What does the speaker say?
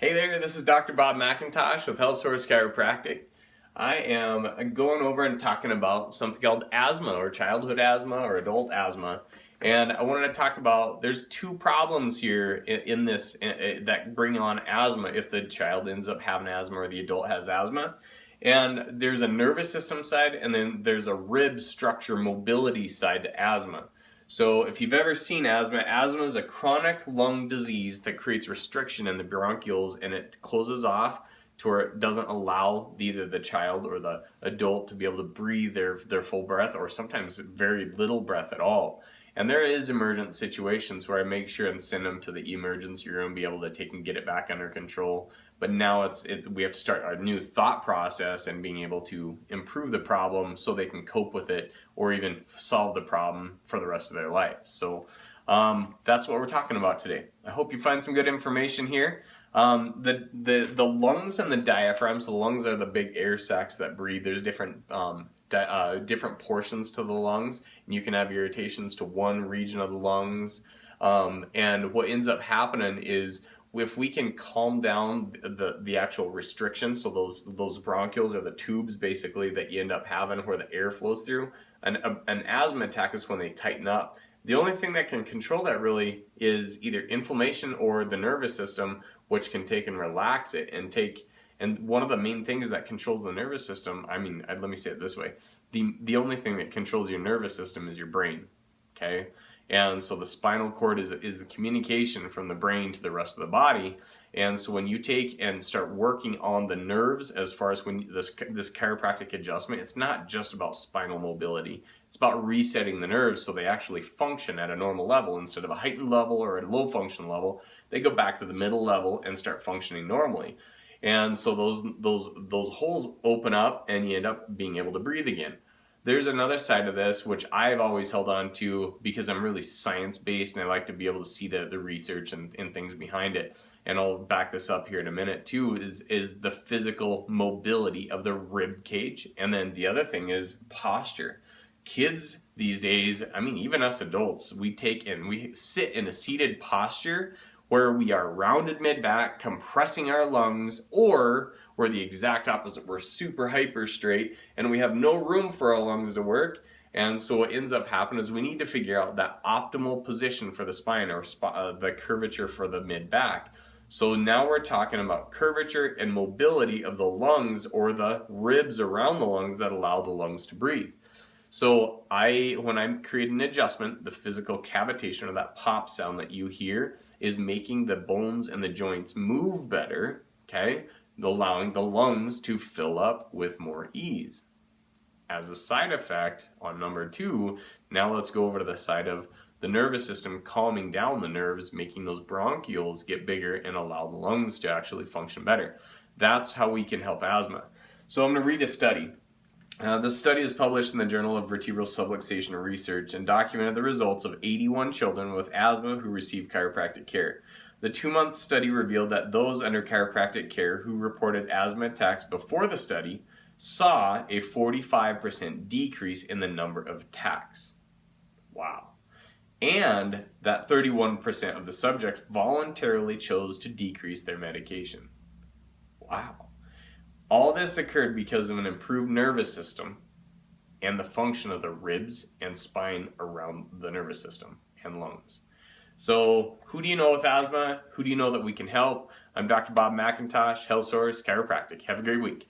Hey there, this is Dr. Bob McIntosh with Health Source Chiropractic. I am going over and talking about something called asthma or childhood asthma or adult asthma. And I wanted to talk about, there's two problems here in this that bring on asthma if the child ends up having asthma or the adult has asthma. And there's a nervous system side and then there's a rib structure mobility side to asthma. So if you've ever seen asthma, asthma is a chronic lung disease that creates restriction in the bronchioles and it closes off to where it doesn't allow either the child or the adult to be able to breathe their full breath, or sometimes very little breath at all. And there is emergent situations where I make sure and send them to the emergency room, be able to take and get it back under control. But now we have to start a new thought process and being able to improve the problem so they can cope with it or even solve the problem for the rest of their life. So that's what we're talking about today. I hope you find some good information here. The lungs and the diaphragm, so the lungs are the big air sacs that breathe. There's different different portions to the lungs, and you can have irritations to one region of the lungs. And what ends up happening is if we can calm down the actual restriction, so those bronchioles are the tubes basically that you end up having where the air flows through. An asthma attack is when they tighten up. The only thing that can control that really is either inflammation or the nervous system, which can take and relax it and one of the main things that controls the nervous system, let me say it this way, the only thing that controls your nervous system is your brain, okay? And so the spinal cord is the communication from the brain to the rest of the body. And so when you take and start working on the nerves, as far as when this chiropractic adjustment, it's not just about spinal mobility. It's about resetting the nerves so they actually function at a normal level. Instead of a heightened level or a low function level, they go back to the middle level and start functioning normally. And so those holes open up and you end up being able to breathe again. There's another side of this which I've always held on to because I'm really science-based and I like to be able to see the research and things behind it. And I'll back this up here in a minute too, is the physical mobility of the rib cage. And then the other thing is posture. Kids these days, even us adults, we sit in a seated posture where we are rounded mid-back, compressing our lungs, or we're the exact opposite. We're super hyper straight and we have no room for our lungs to work. And so what ends up happening is we need to figure out that optimal position for the spine or the curvature for the mid-back. So now we're talking about curvature and mobility of the lungs or the ribs around the lungs that allow the lungs to breathe. So when I create an adjustment, the physical cavitation or that pop sound that you hear is making the bones and the joints move better, okay? Allowing the lungs to fill up with more ease. As a side effect on number 2, now let's go over to the side of the nervous system calming down the nerves, making those bronchioles get bigger and allow the lungs to actually function better. That's how we can help asthma. So I'm going to read a study. This study is published in the Journal of Vertebral Subluxation Research and documented the results of 81 children with asthma who received chiropractic care. The 2-month study revealed that those under chiropractic care who reported asthma attacks before the study saw a 45% decrease in the number of attacks. Wow. And that 31% of the subjects voluntarily chose to decrease their medication. Wow. All this occurred because of an improved nervous system and the function of the ribs and spine around the nervous system and lungs. So who do you know with asthma? Who do you know that we can help? I'm Dr. Bob McIntosh, Health Source Chiropractic. Have a great week.